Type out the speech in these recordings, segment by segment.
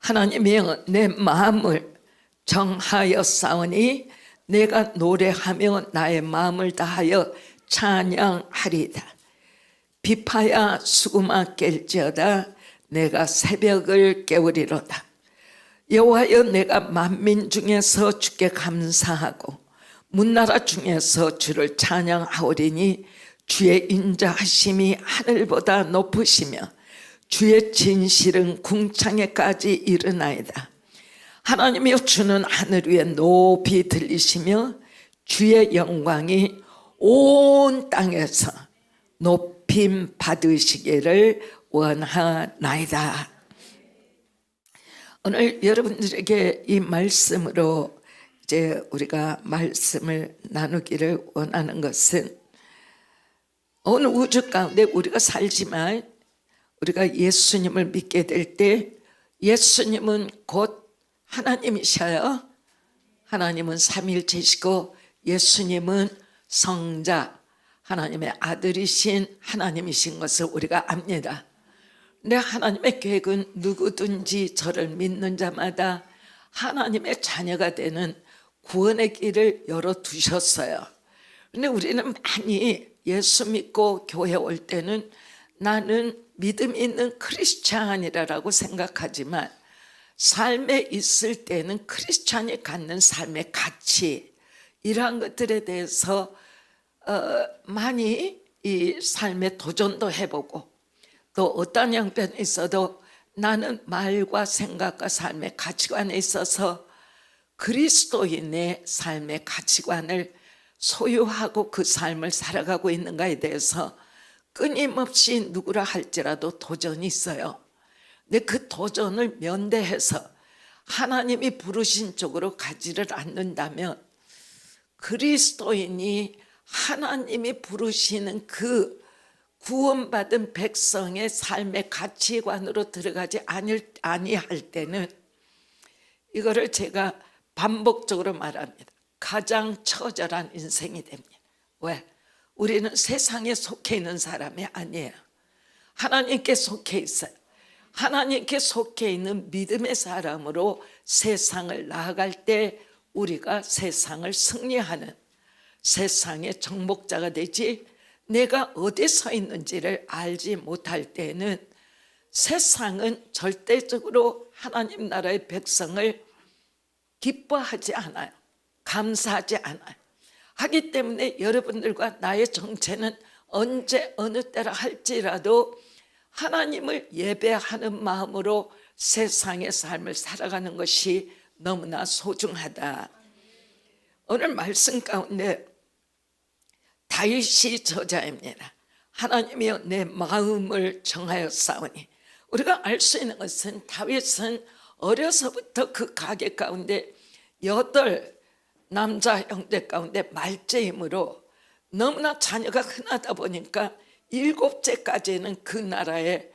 하나님이여 내 마음을 정하였사오니 내가 노래하며 나의 마음을 다하여 찬양하리다. 비파야 수구마 깰지어다 내가 새벽을 깨우리로다. 여호와여 내가 만민 중에서 주께 감사하고 문나라 중에서 주를 찬양하오리니 주의 인자하심이 하늘보다 높으시며 주의 진실은 궁창에까지 이르나이다. 하나님이여 주는 하늘 위에 높이 들리시며 주의 영광이 온 땅에서 높임 받으시기를 원하나이다. 오늘 여러분들에게 이 말씀으로 이제 우리가 말씀을 나누기를 원하는 것은 어느 우주 가운데 우리가 살지만 우리가 예수님을 믿게 될 때 예수님은 곧 하나님이셔요. 하나님은 삼위일체시고 예수님은 성자 하나님의 아들이신 하나님이신 것을 우리가 압니다. 근데 하나님의 계획은 누구든지 저를 믿는 자마다 하나님의 자녀가 되는 구원의 길을 열어두셨어요. 근데 우리는 많이 예수 믿고 교회 올 때는 나는 믿음 있는 크리스찬이라고 생각하지만 삶에 있을 때는 크리스찬이 갖는 삶의 가치 이러한 것들에 대해서 많이 이 삶의 도전도 해보고 또 어떤 형편에 있어도 나는 말과 생각과 삶의 가치관에 있어서 그리스도인의 삶의 가치관을 소유하고 그 삶을 살아가고 있는가에 대해서 끊임없이 누구라 할지라도 도전이 있어요. 근데 그 도전을 면대해서 하나님이 부르신 쪽으로 가지를 않는다면 그리스도인이 하나님이 부르시는 그 구원받은 백성의 삶의 가치관으로 들어가지 아니할 때는 이거를 제가 반복적으로 말합니다. 가장 처절한 인생이 됩니다. 왜? 우리는 세상에 속해 있는 사람이 아니에요. 하나님께 속해 있어요. 하나님께 속해 있는 믿음의 사람으로 세상을 나아갈 때 우리가 세상을 승리하는 세상의 정복자가 되지, 내가 어디 서 있는지를 알지 못할 때는 세상은 절대적으로 하나님 나라의 백성을 기뻐하지 않아요. 감사하지 않아요. 하기 때문에 여러분들과 나의 정체는 언제 어느 때라 할지라도 하나님을 예배하는 마음으로 세상의 삶을 살아가는 것이 너무나 소중하다. 오늘 말씀 가운데 다윗이 저자입니다. 하나님이여 내 마음을 정하였사오니, 우리가 알 수 있는 것은 다윗은 어려서부터 그 가계 가운데 8 남자 형제 가운데 말째이므로 너무나 자녀가 흔하다 보니까 7째까지는 그 나라의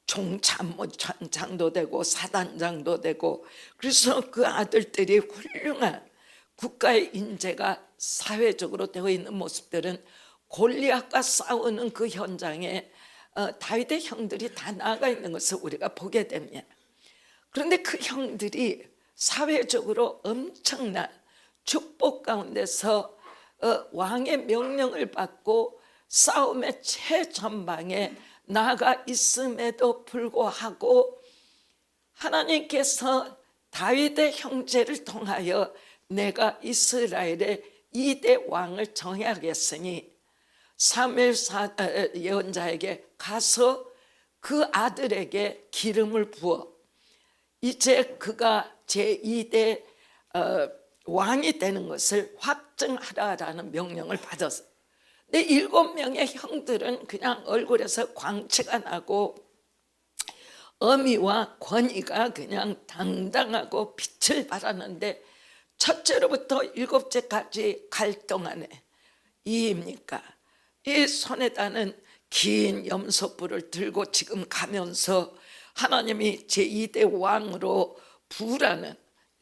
총참모장도 되고 사단장도 되고, 그래서 그 아들들이 훌륭한 국가의 인재가 사회적으로 되어 있는 모습들은 골리앗과 싸우는 그 현장에 다윗의 형들이 다 나아가 있는 것을 우리가 보게 됩니다. 그런데 그 형들이 사회적으로 엄청난 축복 가운데서 왕의 명령을 받고 싸움의 최전방에 나아가 있음에도 불구하고 하나님께서 다윗의 형제를 통하여 내가 이스라엘의 2대 왕을 정해야겠으니 사무엘 예언자에게 가서 그 아들에게 기름을 부어 이제 그가 제2대 왕이 되는 것을 확증하라라는 명령을 받았어요. 근데 7명의 형들은 그냥 얼굴에서 광채가 나고 어미와 권위가 그냥 당당하고 빛을 발하는데, 첫째로부터 7째까지 갈 동안에 이입니까? 이 손에다는 긴 염소뿔을 들고 지금 가면서 하나님이 제2대 왕으로 부르라는,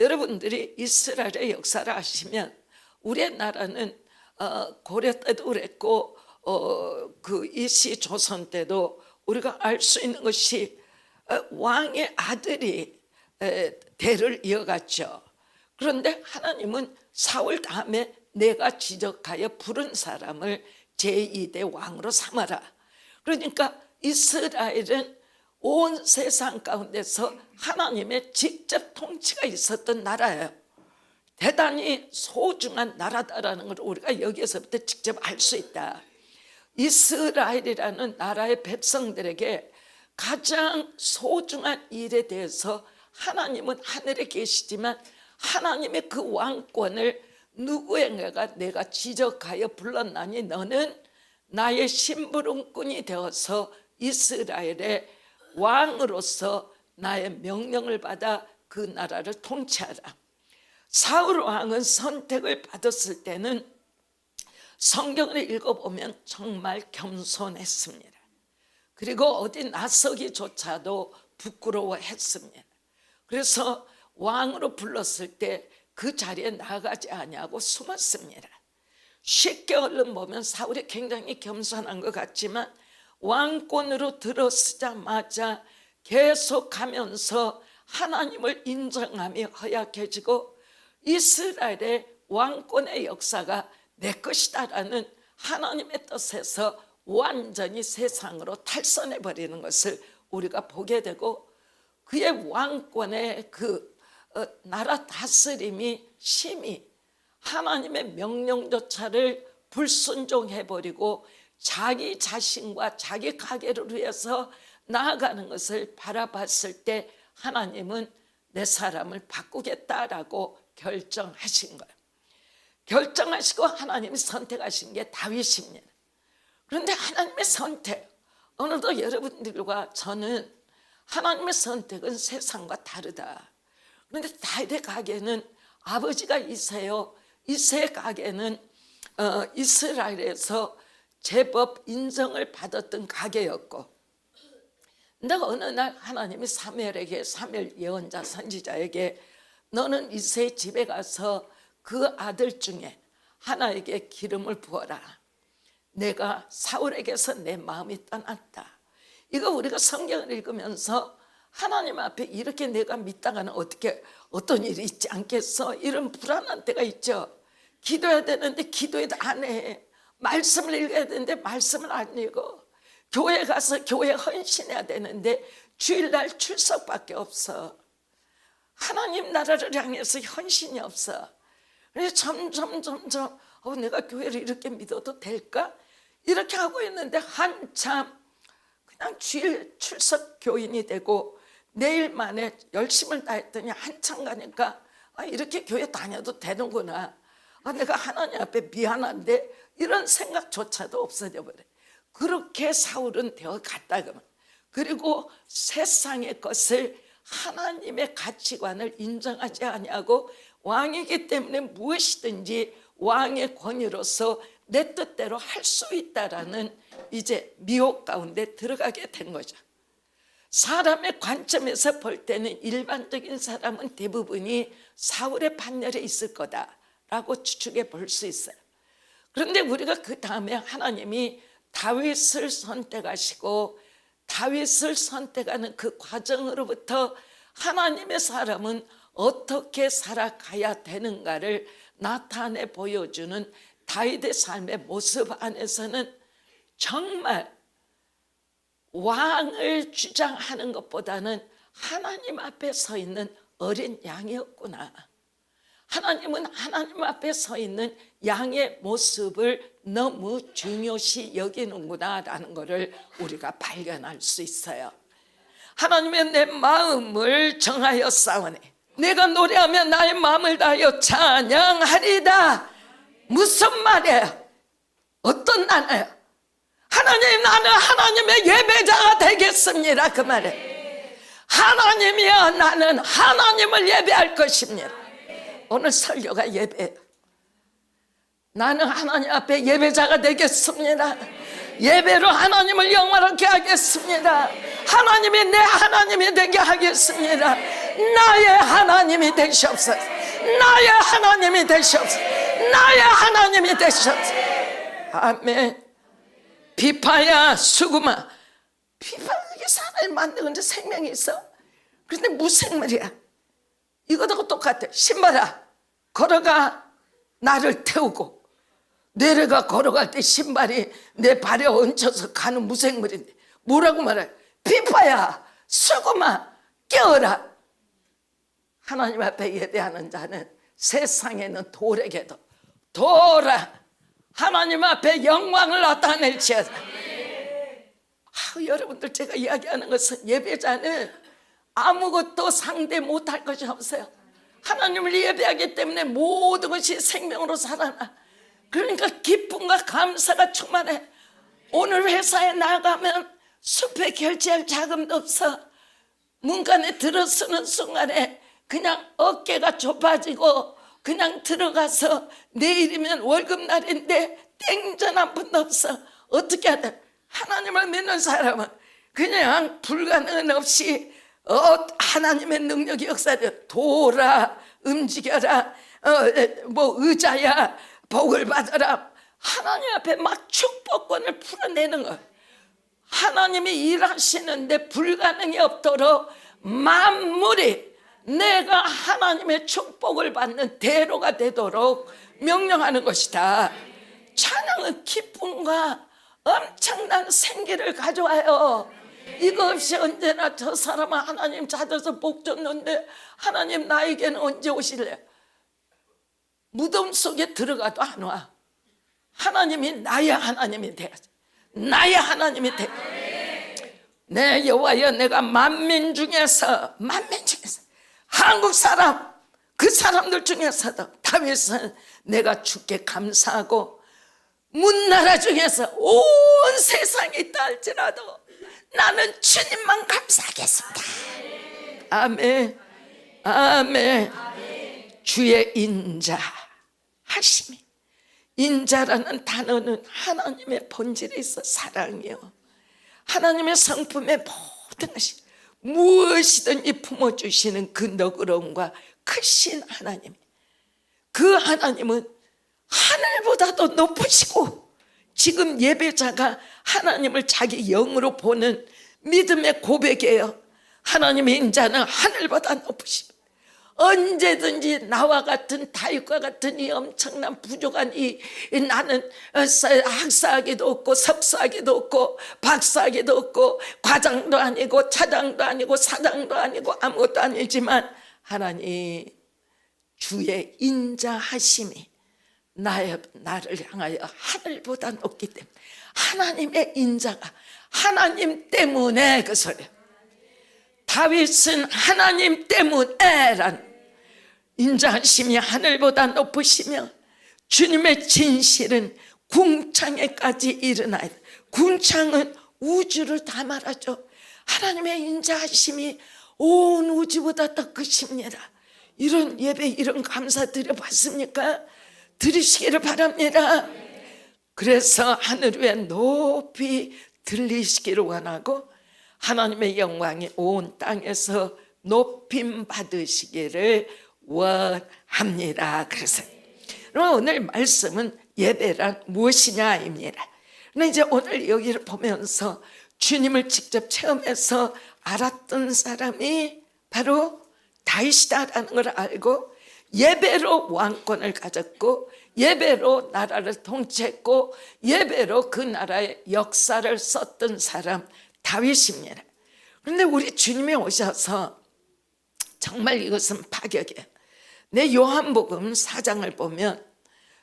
여러분들이 이스라엘의 역사를 아시면 우리의 나라는 고려 때도 그랬고 그 이시 조선 때도 우리가 알 수 있는 것이 왕의 아들이 대를 이어갔죠. 그런데 하나님은 사울 다음에 내가 지적하여 부른 사람을 제2대 왕으로 삼아라. 그러니까 이스라엘은 온 세상 가운데서 하나님의 직접 통치가 있었던 나라예요. 대단히 소중한 나라다라는 걸 우리가 여기에서부터 직접 알 수 있다. 이스라엘이라는 나라의 백성들에게 가장 소중한 일에 대해서 하나님은 하늘에 계시지만 하나님의 그 왕권을 누구에게가 내가 지적하여 불렀나니 너는 나의 심부름꾼이 되어서 이스라엘의 왕으로서 나의 명령을 받아 그 나라를 통치하라. 사울 왕은 선택을 받았을 때는 성경을 읽어보면 정말 겸손했습니다. 그리고 어디 나서기조차도 부끄러워했습니다. 그래서 왕으로 불렀을 때 그 자리에 나가지 아니하고 숨었습니다. 쉽게 얼른 보면 사울이 굉장히 겸손한 것 같지만 왕권으로 들어서자마자 계속 가면서 하나님을 인정하며 허약해지고 이스라엘의 왕권의 역사가 내 것이다라는 하나님의 뜻에서 완전히 세상으로 탈선해버리는 것을 우리가 보게 되고 그의 왕권의 그 나라 다스림이 심히 하나님의 명령조차를 불순종해버리고 자기 자신과 자기 가게를 위해서 나아가는 것을 바라봤을 때 하나님은 내 사람을 바꾸겠다라고 결정하신 거예요. 결정하시고 하나님이 선택하신 게 다윗입니다. 그런데 하나님의 선택, 오늘도 여러분들과 저는 하나님의 선택은 세상과 다르다. 그런데 다윗의 가게는 아버지가 이세요. 이세의 가게는 이스라엘에서 제법 인정을 받았던 가게였고, 근데 어느 날 하나님이 사무엘 예언자 선지자에게 너는 이세의 집에 가서 그 아들 중에 하나에게 기름을 부어라. 내가 사울에게서 내 마음이 떠났다. 이거 우리가 성경을 읽으면서 하나님 앞에 이렇게 내가 믿다가는 어떤 일이 있지 않겠어? 이런 불안한 때가 있죠. 기도해야 되는데 기도해도 안 해. 말씀을 읽어야 되는데 말씀을 안 읽어. 교회 가서 교회 헌신해야 되는데 주일날 출석밖에 없어. 하나님 나라를 향해서 헌신이 없어. 그래서 점점 내가 교회를 이렇게 믿어도 될까? 이렇게 하고 있는데 한참 그냥 주일 출석 교인이 되고 내일 만에 열심을 다했더니 한참 가니까 이렇게 교회 다녀도 되는구나. 내가 하나님 앞에 미안한데 이런 생각조차도 없어져 버려. 그렇게 사울은 되어 갔다. 그리고 세상의 것을 하나님의 가치관을 인정하지 아니하고 왕이기 때문에 무엇이든지 왕의 권위로서 내 뜻대로 할 수 있다라는 이제 미혹 가운데 들어가게 된 거죠. 사람의 관점에서 볼 때는 일반적인 사람은 대부분이 사울의 판결에 있을 거다라고 추측해 볼 수 있어요. 그런데 우리가 그 다음에 하나님이 다윗을 선택하시고 다윗을 선택하는 그 과정으로부터 하나님의 사람은 어떻게 살아가야 되는가를 나타내 보여주는 다윗의 삶의 모습 안에서는 정말 왕을 주장하는 것보다는 하나님 앞에 서 있는 어린 양이었구나. 하나님은 하나님 앞에 서 있는 양의 모습을 너무 중요시 여기는구나라는 것을 우리가 발견할 수 있어요. 하나님의 내 마음을 정하여 싸우네. 내가 노래하면 나의 마음을 다하여 찬양하리다. 무슨 말이에요? 어떤 나라예요? 하나님, 나는 하나님의 예배자가 되겠습니다. 그 말에 하나님이여, 나는 하나님을 예배할 것입니다. 오늘 설교가 예배예요. 나는 하나님 앞에 예배자가 되겠습니다. 예배로 하나님을 영화롭게 하겠습니다. 하나님이 내 하나님이 되게 하겠습니다. 나의 하나님이 되시옵소서. 나의 하나님이 되시옵소서. 나의 하나님이 되시옵소서. 아멘. 비파야 수구마. 비파, 그게 사람이 만드는데 생명이 있어? 그런데 무생물이야. 이것도 똑같아. 신발아 걸어가. 나를 태우고 내려가. 걸어갈 때 신발이 내 발에 얹혀서 가는 무생물인데 뭐라고 말해? 비파야 수고마 깨어라. 하나님 앞에 예배하는 자는 세상에는 돌에게도 돌아 하나님 앞에 영광을 나타낼지어다. 여러분들, 제가 이야기하는 것은 예배자는 아무것도 상대 못할 것이 없어요. 하나님을 예배하기 때문에 모든 것이 생명으로 살아나. 그러니까 기쁨과 감사가 충만해. 오늘 회사에 나가면 숲에 결제할 자금도 없어. 문간에 들어서는 순간에 그냥 어깨가 좁아지고 그냥 들어가서 내일이면 월급날인데 땡전 한 푼도 없어. 어떻게 해야 돼? 하나님을 믿는 사람은 그냥 불가능은 없이 하나님의 능력이 역사돼. 돌아 움직여라. 뭐 의자야 복을 받아라. 하나님 앞에 막 축복권을 풀어내는 거예요. 하나님이 일하시는데 불가능이 없도록 만물이 내가 하나님의 축복을 받는 대로가 되도록 명령하는 것이다. 찬양은 기쁨과 엄청난 생기를 가져와요. 이거 없이 언제나 저 사람은 하나님 찾아서 복 줬는데 하나님 나에게는 언제 오실래? 무덤 속에 들어가도 안 와. 하나님이 나의 하나님이 돼야지. 나의 하나님이 돼. 내 여호와여, 내가 만민 중에서 한국 사람 그 사람들 중에서도 다윗은 내가 주께 감사하고 문나라 중에서 온 세상이 있다 할지라도 나는 주님만 감사하겠습니다. 아멘. 아멘. 주의 인자 하심이, 인자라는 단어는 하나님의 본질에 있어 사랑이요. 하나님의 성품의 모든 것이 무엇이든지 품어주시는 그 너그러움과 크신 하나님, 그 하나님은 하늘보다도 높으시고, 지금 예배자가 하나님을 자기 영으로 보는 믿음의 고백이에요. 하나님의 인자는 하늘보다 높으시고 언제든지 나와 같은 다윗과 같은 이 엄청난 부족한 이 나는 학사하기도 없고 석사하기도 없고 박사하기도 없고 과장도 아니고 차장도 아니고 사장도 아니고 아무것도 아니지만 하나님 주의 인자하심이 나를 향하여 하늘보다 높기 때문에 하나님의 인자가 하나님 때문에 그 소리. 다윗은 하나님 때문에란 인자하심이 하늘보다 높으시며 주님의 진실은 궁창에까지 일어나야 돼. 궁창은 우주를 다 말하죠. 하나님의 인자하심이 온 우주보다 더 크십니다. 이런 예배, 이런 감사 드려봤습니까? 드리시기를 바랍니다. 그래서 하늘 위에 높이 들리시기를 원하고 하나님의 영광이 온 땅에서 높임 받으시기를 원합니다. 그래서 오늘 말씀은 예배란 무엇이냐입니다. 그런데 이제 오늘 여기를 보면서 주님을 직접 체험해서 알았던 사람이 바로 다윗이다라는 걸 알고 예배로 왕권을 가졌고 예배로 나라를 통치했고 예배로 그 나라의 역사를 썼던 사람 다윗입니다. 그런데 우리 주님이 오셔서 정말 이것은 파격이에요. 내 요한복음 4장을 보면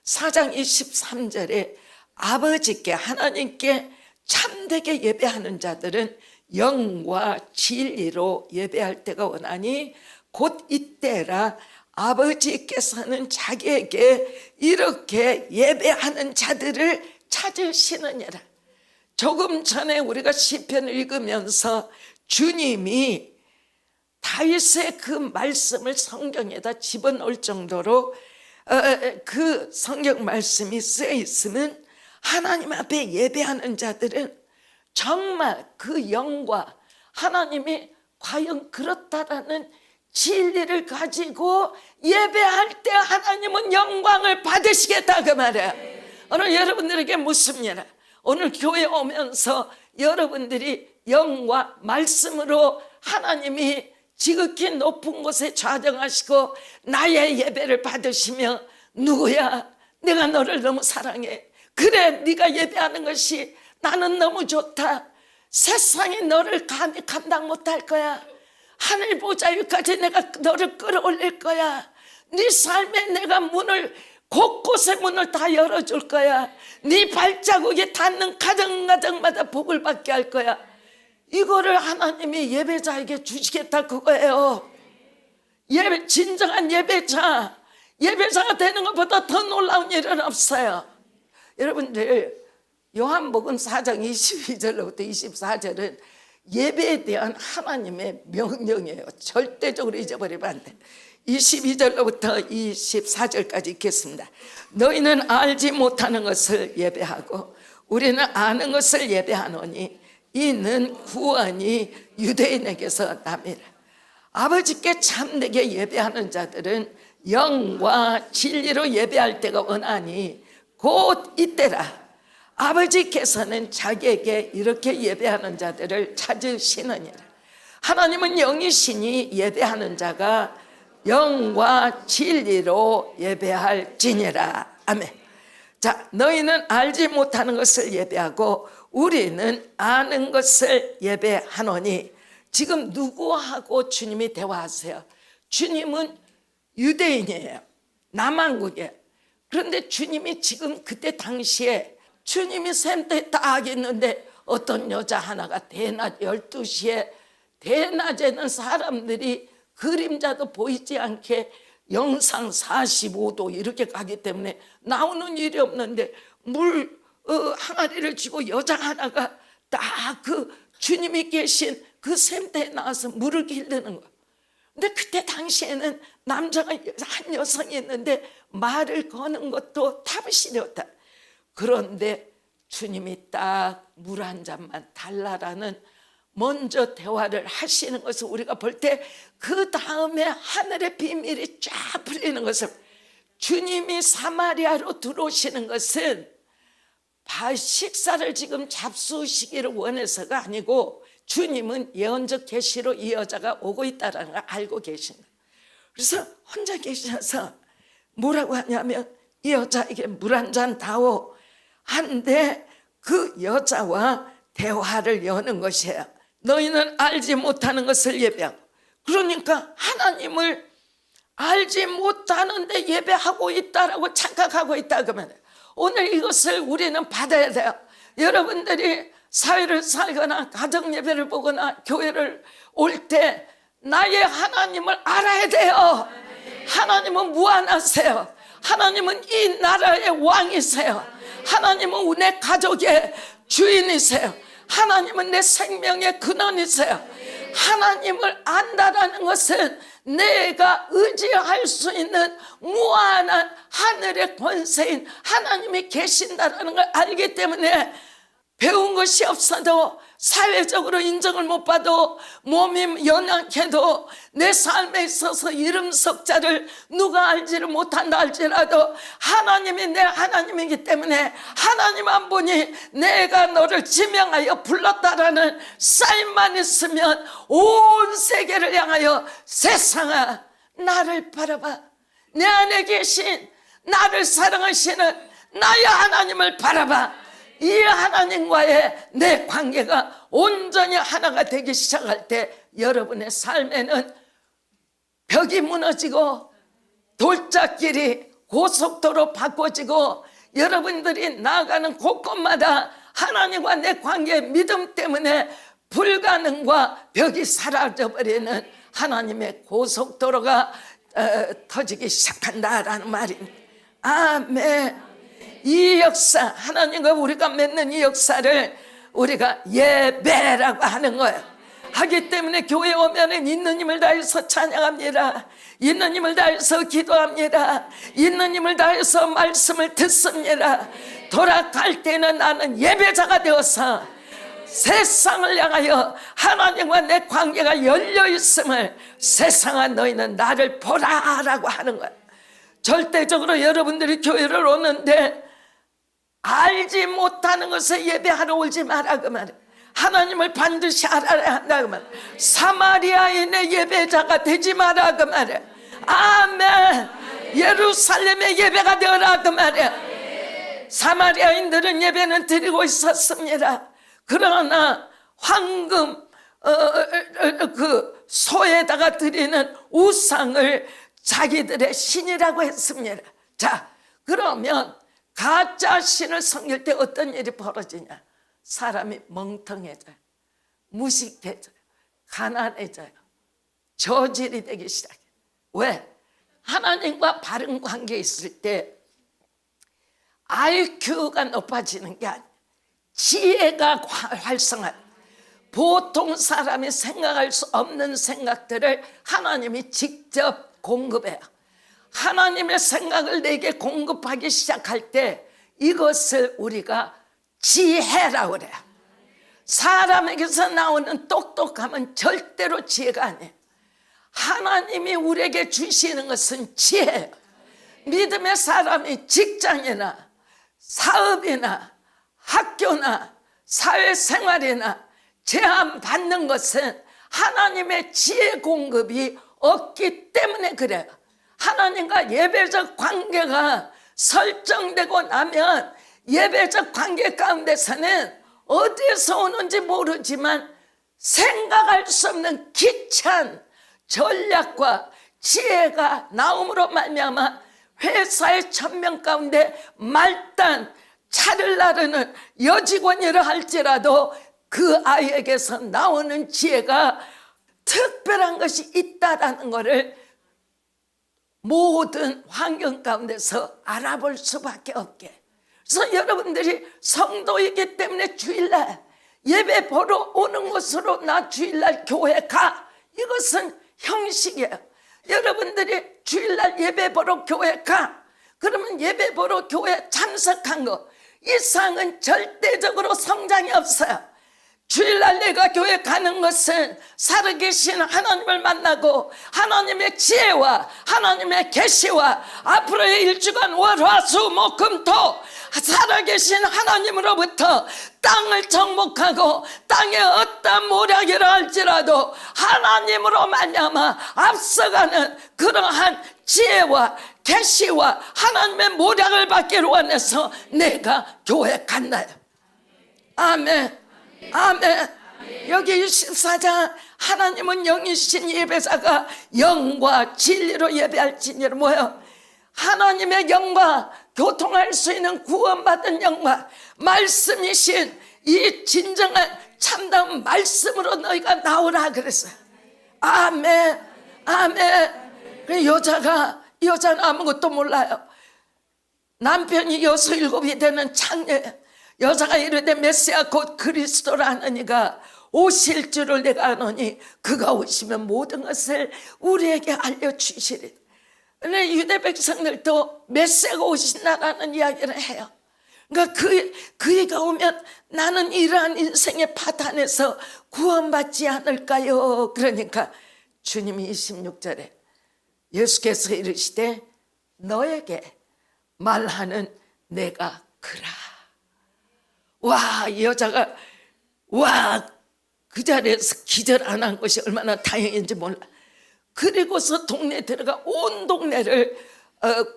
4장 23절에 아버지께 하나님께 참되게 예배하는 자들은 영과 진리로 예배할 때가 원하니 곧 이때라 아버지께서는 자기에게 이렇게 예배하는 자들을 찾으시느니라. 조금 전에 우리가 시편을 읽으면서 주님이 다윗의 그 말씀을 성경에다 집어넣을 정도로 그 성경 말씀이 쓰여 있으면 하나님 앞에 예배하는 자들은 정말 그 영과 하나님이 과연 그렇다라는 진리를 가지고 예배할 때 하나님은 영광을 받으시겠다 그 말이야. 오늘 여러분들에게 묻습니다. 오늘 교회 오면서 여러분들이 영과 말씀으로 하나님이 지극히 높은 곳에 좌정하시고 나의 예배를 받으시며 누구야? 내가 너를 너무 사랑해. 그래, 네가 예배하는 것이 나는 너무 좋다. 세상이 너를 감히 감당 못할 거야. 하늘 보좌 위까지 내가 너를 끌어올릴 거야. 네 삶에 내가 문을, 곳곳에 문을 다 열어줄 거야. 네 발자국이 닿는 가정가정마다 복을 받게 할 거야. 이거를 하나님이 예배자에게 주시겠다 그거예요. 진정한 예배자가 되는 것보다 더 놀라운 일은 없어요. 여러분들, 요한복음 4장 22절로부터 24절은 예배에 대한 하나님의 명령이에요. 절대적으로 잊어버리면 안 돼. 22절로부터 24절까지 읽겠습니다. 너희는 알지 못하는 것을 예배하고 우리는 아는 것을 예배하노니 이는 구원이 유대인에게서 남이라. 아버지께 참되게 예배하는 자들은 영과 진리로 예배할 때가 원하니 곧 이때라. 아버지께서는 자기에게 이렇게 예배하는 자들을 찾으시느니라. 하나님은 영이시니 예배하는 자가 영과 진리로 예배할지니라. 아멘. 자, 너희는 알지 못하는 것을 예배하고 우리는 아는 것을 예배하노니. 지금 누구하고 주님이 대화하세요? 주님은 유대인이에요. 남한국이에요. 그런데 주님이 지금 그때 당시에 주님이 샘터에 딱 있는데 어떤 여자 하나가 대낮 12시에, 대낮에는 사람들이 그림자도 보이지 않게 영상 45도 이렇게 가기 때문에 나오는 일이 없는데 물 항아리를 쥐고 여자 하나가 딱 그 주님이 계신 그 샘터에 나와서 물을 길르는 거예요. 근데 그때 당시에는 남자가 한 여성이 있는데 말을 거는 것도 타부시되었다. 그런데 주님이 딱 물 한 잔만 달라라는 먼저 대화를 하시는 것을 우리가 볼 때 그 다음에 하늘의 비밀이 쫙 풀리는 것을, 주님이 사마리아로 들어오시는 것은 식사를 지금 잡수시기를 원해서가 아니고 주님은 예언적 계시로 이 여자가 오고 있다는 걸 알고 계신 거예요. 그래서 혼자 계셔서 뭐라고 하냐면 이 여자에게 물 한 잔 다오 한데 그 여자와 대화를 여는 것이에요. 너희는 알지 못하는 것을 예배하고, 그러니까 하나님을 알지 못하는데 예배하고 있다라고 착각하고 있다 그러면 오늘 이것을 우리는 받아야 돼요. 여러분들이 사회를 살거나 가정 예배를 보거나 교회를 올 때 나의 하나님을 알아야 돼요. 하나님은 무한하세요. 하나님은 이 나라의 왕이세요. 하나님은 내 가족의 주인이세요. 하나님은 내 생명의 근원이세요. 하나님을 안다라는 것은 내가 의지할 수 있는 무한한 하늘의 권세인 하나님이 계신다라는 걸 알기 때문에 배운 것이 없어도, 사회적으로 인정을 못 받아도, 몸이 연약해도, 내 삶에 있어서 이름 석자를 누가 알지를 못한다 할지라도 하나님이 내 하나님이기 때문에 하나님 한 분이 내가 너를 지명하여 불렀다라는 사인만 있으면 온 세계를 향하여 세상아 나를 바라봐. 내 안에 계신 나를 사랑하시는 나의 하나님을 바라봐. 이 하나님과의 내 관계가 온전히 하나가 되기 시작할 때 여러분의 삶에는 벽이 무너지고 돌짝길이 고속도로 바꿔지고 여러분들이 나아가는 곳곳마다 하나님과 내 관계의 믿음 때문에 불가능과 벽이 사라져버리는 하나님의 고속도로가 터지기 시작한다라는 말입니다. 아멘. 이 역사, 하나님과 우리가 맺는 이 역사를 우리가 예배라고 하는 거예요. 하기 때문에 교회 오면은 있는 힘을 다해서 찬양합니다. 있는 힘을 다해서 기도합니다. 있는 힘을 다해서 말씀을 듣습니다. 돌아갈 때는 나는 예배자가 되어서 세상을 향하여 하나님과 내 관계가 열려 있음을, 세상아 너희는 나를 보라라고 하는 거예요. 절대적으로 여러분들이 교회를 오는데 알지 못하는 것을 예배하러 오지 마라 그 말이에요. 하나님을 반드시 알아야 한다 그 말. 사마리아인의 예배자가 되지 마라 그 말이야. 아멘. 예루살렘의 예배가 되어라 그 말이야. 사마리아인들은 예배는 드리고 있었습니다. 그러나 황금 그 소에다가 드리는 우상을 자기들의 신이라고 했습니다. 자, 그러면 가짜 신을 섬길 때 어떤 일이 벌어지냐? 사람이 멍텅해져요, 무식해져요, 가난해져요, 저질이 되기 시작해요. 왜? 하나님과 바른 관계에 있을 때 IQ가 높아지는 게 아니에요. 지혜가 활성화. 보통 사람이 생각할 수 없는 생각들을 하나님이 직접 공급해요. 하나님의 생각을 내게 공급하기 시작할 때 이것을 우리가 지혜라고 그래요. 사람에게서 나오는 똑똑함은 절대로 지혜가 아니에요. 하나님이 우리에게 주시는 것은 지혜예요. 믿음의 사람이 직장이나 사업이나 학교나 사회생활이나 제한받는 것은 하나님의 지혜 공급이 없기 때문에 그래요. 하나님과 예배적 관계가 설정되고 나면 예배적 관계 가운데서는 어디에서 오는지 모르지만 생각할 수 없는 기찬 전략과 지혜가 나옴으로 말미암아 회사의 1000명 가운데 말단 차를 나르는 여직원이라 할지라도 그 아이에게서 나오는 지혜가 특별한 것이 있다라는 것을 모든 환경 가운데서 알아볼 수밖에 없게. 그래서 여러분들이 성도이기 때문에 주일날 예배 보러 오는 곳으로 나 주일날 교회 가. 이것은 형식이에요. 여러분들이 주일날 예배 보러 교회 가. 그러면 예배 보러 교회 참석한 거 이상은 절대적으로 성장이 없어요. 주일날 내가 교회 가는 것은 살아계신 하나님을 만나고 하나님의 지혜와 하나님의 계시와 앞으로의 일주간 월화수목금토 살아계신 하나님으로부터 땅을 정복하고 땅에 어떤 모략이라 할지라도 하나님으로 말미암아 앞서가는 그러한 지혜와 계시와 하나님의 모략을 받기를 원해서 내가 교회 간다요. 아멘. 아멘. 여기 24장 하나님은 영이신 예배자가 영과 진리로 예배할지니라. 뭐예요? 하나님의 영과 교통할 수 있는 구원받은 영과 말씀이신 이 진정한 참다운 말씀으로 너희가 나오라 그랬어요. 아멘. 아멘. 그 여자는 아무것도 몰라요. 남편이 6, 7이 되는 창녀. 여자가 이르되 메시아 곧 그리스도라 하느니가 오실 줄을 내가 아노니 그가 오시면 모든 것을 우리에게 알려주시리. 근데 유대 백성들도 메시아가 오신다라는 이야기를 해요. 그러니까 그이가 오면 나는 이러한 인생의 파탄에서 구원받지 않을까요? 그러니까 주님이 26절에 예수께서 이르시되 너에게 말하는 내가 그라. 와, 이 여자가 그 자리에서 기절 안 한 것이 얼마나 다행인지 몰라. 그리고서 동네에 들어가 온 동네를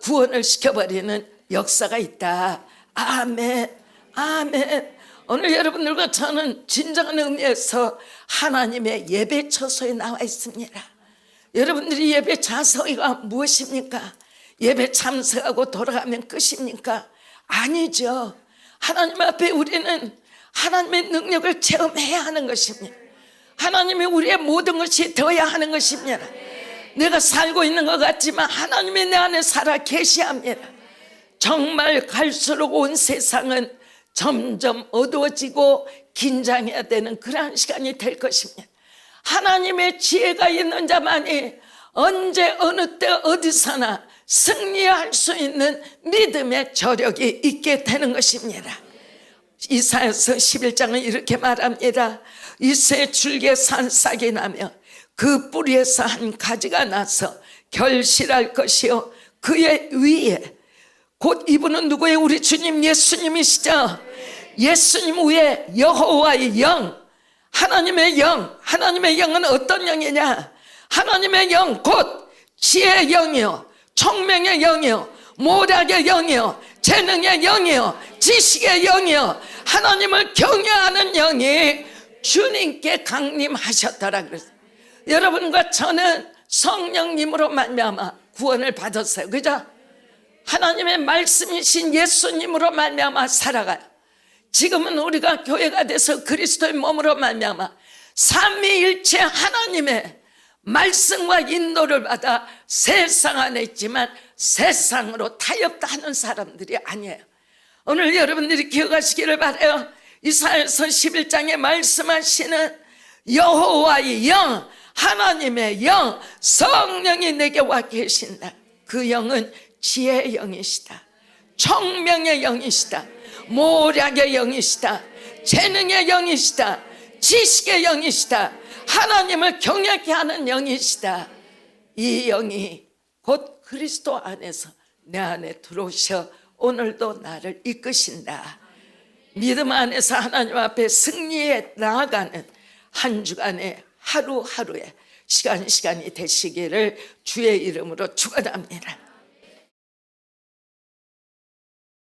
구원을 시켜버리는 역사가 있다. 아멘. 아멘. 오늘 여러분들과 저는 진정한 의미에서 하나님의 예배 처소에 나와 있습니다. 여러분들이 예배 자서가 무엇입니까? 예배 참석하고 돌아가면 끝입니까? 아니죠. 하나님 앞에 우리는 하나님의 능력을 체험해야 하는 것입니다. 하나님이 우리의 모든 것이 되어야 하는 것입니다. 내가 살고 있는 것 같지만 하나님이 내 안에 살아 계시합니다. 정말 갈수록 온 세상은 점점 어두워지고 긴장해야 되는 그러한 시간이 될 것입니다. 하나님의 지혜가 있는 자만이 언제 어느 때 어디서나 승리할 수 있는 믿음의 저력이 있게 되는 것입니다. 이사야서 11장은 이렇게 말합니다. 이새 줄기에 산싹이 나며 그 뿌리에서 한 가지가 나서 결실할 것이요 그의 위에 곧 이분은 누구예요? 우리 주님 예수님이시죠. 예수님 위에 여호와의 영 하나님의 영, 하나님의 영은 어떤 영이냐? 하나님의 영 곧 지혜의 영이요, 총명의 영이요, 모략의 영이요, 재능의 영이요, 지식의 영이요, 하나님을 경외하는 영이 주님께 강림하셨더라 그랬어요. 여러분과 저는 성령님으로 말미암아 구원을 받았어요. 그죠? 하나님의 말씀이신 예수님으로 말미암아 살아가요. 지금은 우리가 교회가 돼서 그리스도의 몸으로 말미암아 삼위일체 하나님의 말씀과 인도를 받아 세상 안에 있지만 세상으로 타협하는 사람들이 아니에요. 오늘 여러분들이 기억하시기를 바라요. 이사야서 11장에 말씀하시는 여호와의 영, 하나님의 영, 성령이 내게 와 계신다. 그 영은 지혜의 영이시다, 총명의 영이시다, 모략의 영이시다, 재능의 영이시다, 지식의 영이시다, 하나님을 경외케 하는 영이시다. 이 영이 곧 그리스도 안에서 내 안에 들어오셔 오늘도 나를 이끄신다. 믿음 안에서 하나님 앞에 승리에 나아가는 한 주간의 하루하루의 시간이 되시기를 주의 이름으로 축원합니다.